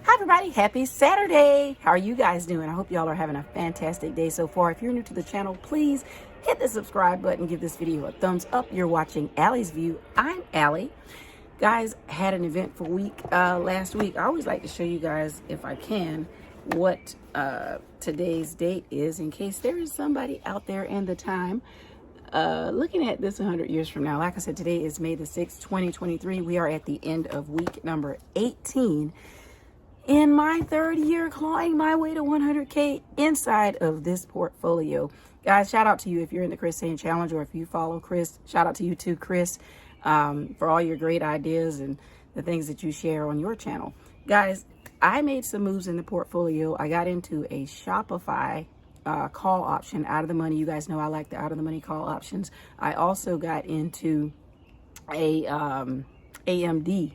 Hi everybody, happy Saturday. How are you guys doing? I hope y'all are having a fantastic day so far. If you're new to the channel, please hit the subscribe button, give this video a thumbs up. You're watching Allie's View. I'm Allie. Guys, had an eventful week last week. I always like to show you guys, if I can, what today's date is, in case there is somebody out there in the time looking at this 100 years from now. Like I said, today is May the 6th, 2023. We are at the end of week number 18 in my third year clawing my way to 100K inside of this portfolio. Guys, shout out to you if you're in the Chris Sain challenge, or if you follow Chris. Shout out to you too, Chris, for all your great ideas and the things that you share on your channel. Guys, I made some moves in the portfolio. I got into a Shopify call option, out of the money. You guys know I like the out of the money call options. I also got into a AMD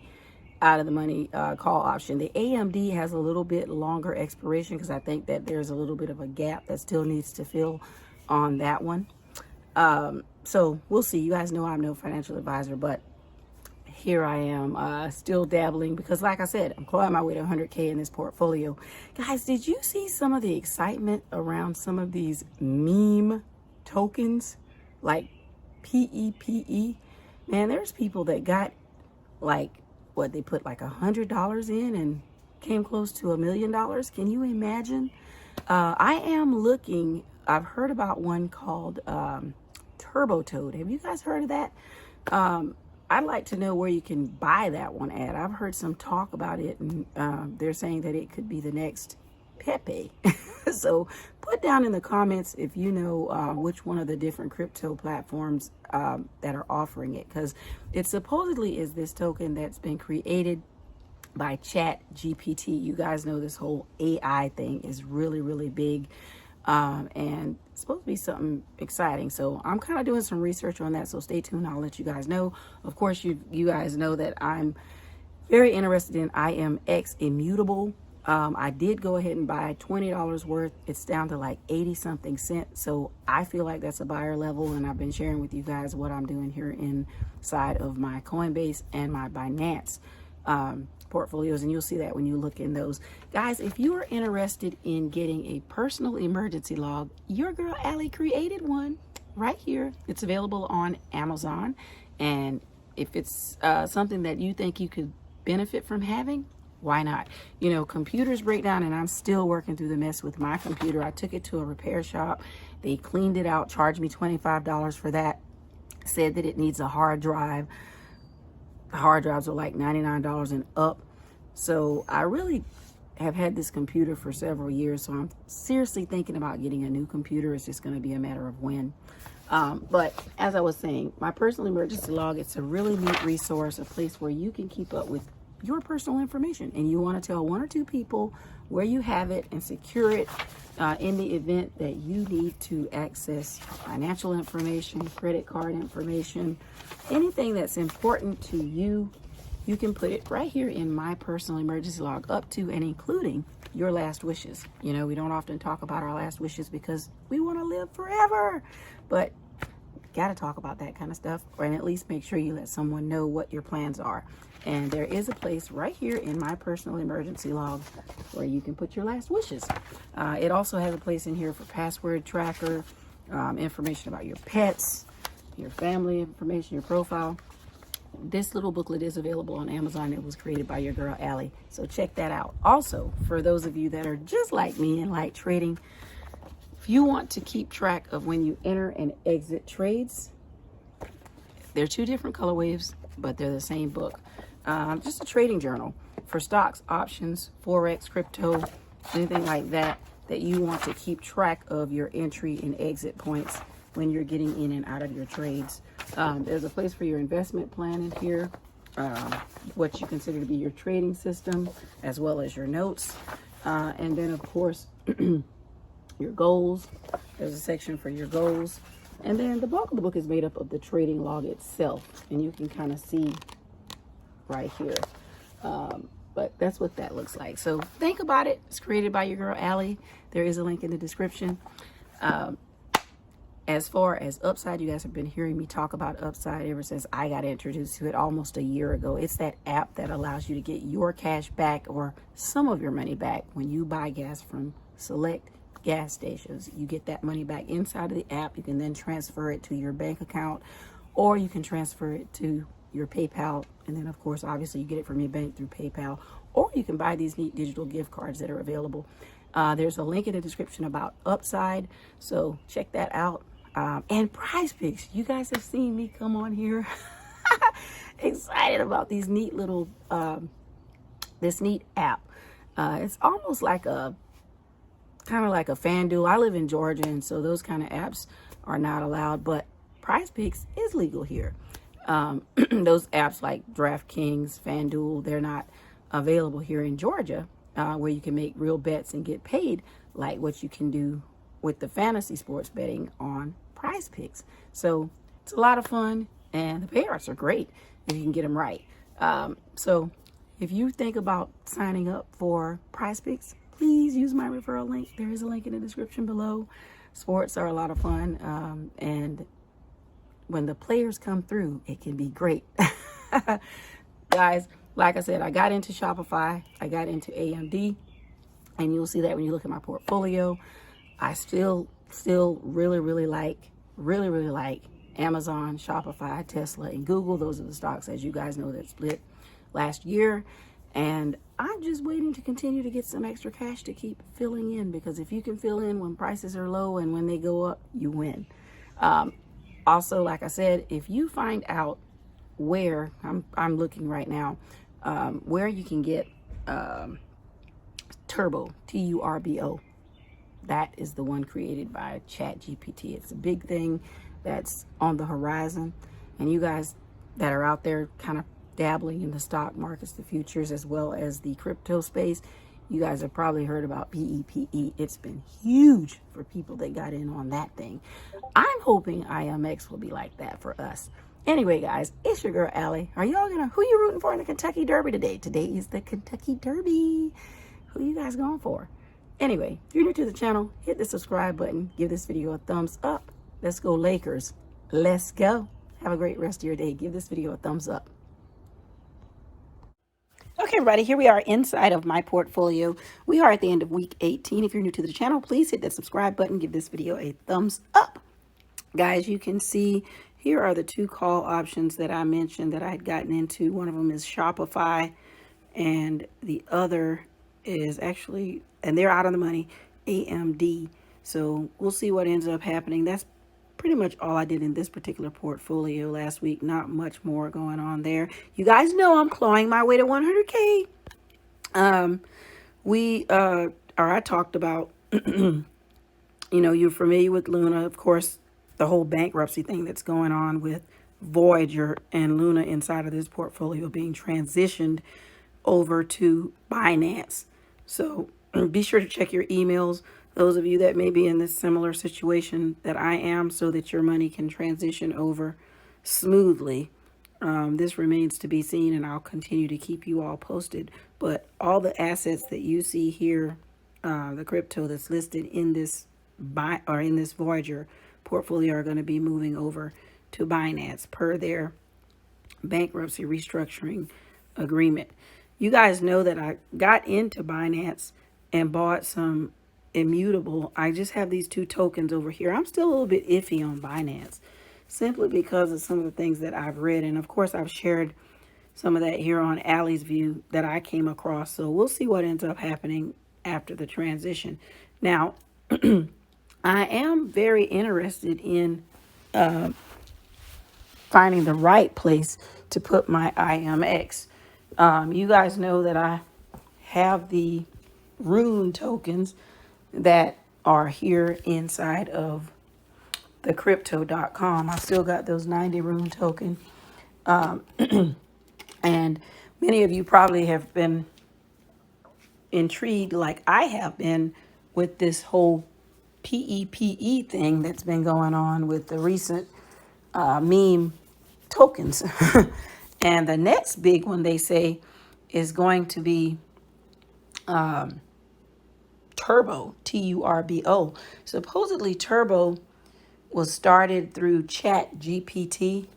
out of the money call option. The AMD has a little bit longer expiration because I think that there's a little bit of a gap that still needs to fill on that one. So we'll see. You guys know I'm no financial advisor, but here I am still dabbling because, like I said, I'm clawing my way to 100K in this portfolio. Guys, did you see some of the excitement around some of these meme tokens like PEPE? Man, there's people that got like, what, they put like $100 in and came close to $1 million. Can you imagine? I am looking, I've heard about one called Turbo Toad. Have you guys heard of that? I'd like to know where you can buy that one at. I've heard some talk about it, and they're saying that it could be the next Pepe. So put down in the comments if you know which one of the different crypto platforms that are offering it, because it supposedly is this token that's been created by ChatGPT. You guys know this whole AI thing is really, really big, and it's supposed to be something exciting. So I'm kind of doing some research on that, so stay tuned. I'll let you guys know. Of course, you guys know that I'm very interested in IMX Immutable. I did go ahead and buy $20 worth. It's down to like 80 something cents. So I feel like that's a buyer level, and I've been sharing with you guys what I'm doing here inside of my Coinbase and my Binance portfolios, and you'll see that when you look in those. Guys, if you are interested in getting a personal emergency log, your girl Allie created one right here. It's available on Amazon, and if it's something that you think you could benefit from having, why not? You know, computers break down, and I'm still working through the mess with my computer. I took it to a repair shop. They cleaned it out, charged me $25 for that, said that it needs a hard drive. The hard drives are like $99 and up. So I really have had this computer for several years, so I'm seriously thinking about getting a new computer. It's just going to be a matter of when. But as I was saying, my personal emergency log, it's a really neat resource, a place where you can keep up with your personal information, and you want to tell one or two people where you have it and secure it in the event that you need to access financial information, credit card information, anything that's important to you. You can put it right here in my personal emergency log, up to and including your last wishes. You know, we don't often talk about our last wishes because we want to live forever, but got to talk about that kind of stuff, or at least make sure you let someone know what your plans are. And there is a place right here in my personal emergency log where you can put your last wishes. It also has a place in here for password tracker, information about your pets, your family information, your profile. This little booklet is available on Amazon. It was created by your girl Allie, so check that out. Also, for those of you that are just like me and like trading, if you want to keep track of when you enter and exit trades, they're two different color waves, but they're the same book. Just a trading journal for stocks, options, forex, crypto, anything like that you want to keep track of your entry and exit points when you're getting in and out of your trades. There's a place for your investment plan in here, what you consider to be your trading system, as well as your notes. And then, of course, your goals. There's a section for your goals. And then the bulk of the book is made up of the trading log itself, and you can kind of see right here. But that's what that looks like. So think about it. It's created by your girl Allie. There is a link in the description. As far as Upside, you guys have been hearing me talk about Upside ever since I got introduced to it almost a year ago. It's that app that allows you to get your cash back or some of your money back when you buy gas from select gas stations. You get that money back inside of the app. You can then transfer it to your bank account, or you can transfer it to your PayPal. And then, of course, obviously you get it from your bank through PayPal, or you can buy these neat digital gift cards that are available. There's a link in the description about Upside, so check that out. And Prize Picks, you guys have seen me come on here excited about these neat little this neat app. It's almost like a kind of like a FanDuel. I live in Georgia, and so those kind of apps are not allowed, but Prize Picks is legal here. Those apps like DraftKings, FanDuel, they're not available here in Georgia, where you can make real bets and get paid like what you can do with the fantasy sports betting on Prize Picks. So it's a lot of fun, and the payouts are great if you can get them right. So if you think about signing up for Prize Picks, please use my referral link. There is a link in the description below. Sports are a lot of fun, and when the players come through, it can be great. Guys, like I said, I got into Shopify, I got into AMD, and you'll see that when you look at my portfolio. I still really like Amazon, Shopify, Tesla, and Google. Those are the stocks, as you guys know, that split last year. And I'm just waiting to continue to get some extra cash to keep filling in, because if you can fill in when prices are low and when they go up, you win. Also, like I said, if you find out where, I'm looking right now, where you can get Turbo, Turbo. That is the one created by ChatGPT. It's a big thing that's on the horizon. And you guys that are out there kind of dabbling in the stock markets, the futures, as well as the crypto space, you guys have probably heard about BEPE. It's been huge for people that got in on that thing. I'm hoping IMX will be like that for us. Anyway, guys, it's your girl, Allie. Are y'all who you rooting for in the Kentucky Derby today? Today is the Kentucky Derby. Who you guys going for? Anyway, if you're new to the channel, hit the subscribe button. Give this video a thumbs up. Let's go Lakers. Let's go. Have a great rest of your day. Give this video a thumbs up. Okay, everybody, here we are inside of my portfolio. We are at the end of week 18. If you're new to the channel, please hit that subscribe button. Give this video a thumbs up. Guys, you can see here are the two call options that I mentioned that I had gotten into. One of them is Shopify, and the other is actually, and they're out of the money, AMD. So we'll see what ends up happening. That's pretty much all I did in this particular portfolio last week. Not much more going on there. You guys know I'm clawing my way to 100K. I talked about, you know, you're familiar with Luna, of course, the whole bankruptcy thing that's going on with Voyager and Luna inside of this portfolio being transitioned over to Binance. So be sure to check your emails, those of you that may be in this similar situation that I am, so that your money can transition over smoothly. This remains to be seen, and I'll continue to keep you all posted. But all the assets that you see here, the crypto that's listed in this Voyager portfolio, are going to be moving over to Binance per their bankruptcy restructuring agreement. You guys know that I got into Binance and bought some immutable. I just have these two tokens over here. I'm still a little bit iffy on Binance, simply because of some of the things that I've read. And of course, I've shared some of that here on Allie's View that I came across. So we'll see what ends up happening after the transition. Now, I am very interested in finding the right place to put my IMX. You guys know that I have the RUNE tokens that are here inside of the crypto.com. I still got those 90 RUNE token. And many of you probably have been intrigued, like I have been, with this whole PEPE thing that's been going on with the recent meme tokens. And the next big one, they say, is going to be Turbo, Turbo. Supposedly Turbo was started through Chat GPT,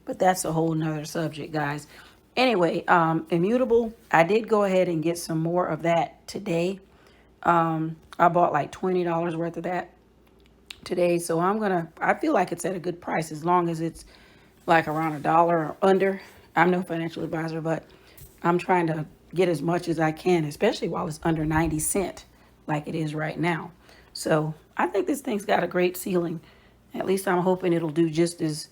but that's a whole nother subject, guys. Anyway, Immutable, I did go ahead and get some more of that today. I bought like $20 worth of that today. So I feel like it's at a good price as long as it's like around $1 or under. I'm no financial advisor, but I'm trying to get as much as I can, especially while it's under 90 cents like it is right now. So I think this thing's got a great ceiling. At least I'm hoping it'll do just as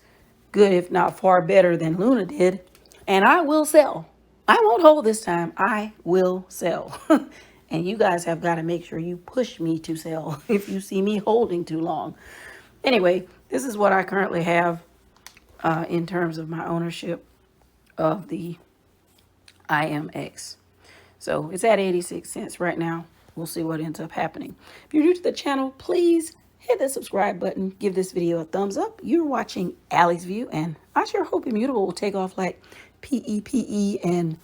good, if not far better than Luna did. And I will sell. I won't hold this time. I will sell. And you guys have got to make sure you push me to sell if you see me holding too long. Anyway, this is what I currently have in terms of my ownership of the IMX. So it's at 86 cents right now. We'll see what ends up happening. If you're new to the channel, please hit the subscribe button. Give this video a thumbs up. You're watching Allie's View, and I sure hope Immutable will take off like PEPE and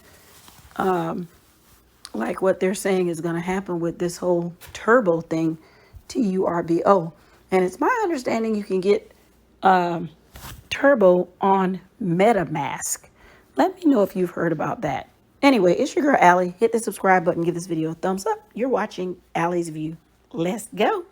like what they're saying is going to happen with this whole turbo thing, TURBO. And it's my understanding you can get turbo on MetaMask. Let me know if you've heard about that. Anyway, it's your girl Allie. Hit the subscribe button. Give this video a thumbs up. You're watching Allie's View. Let's go.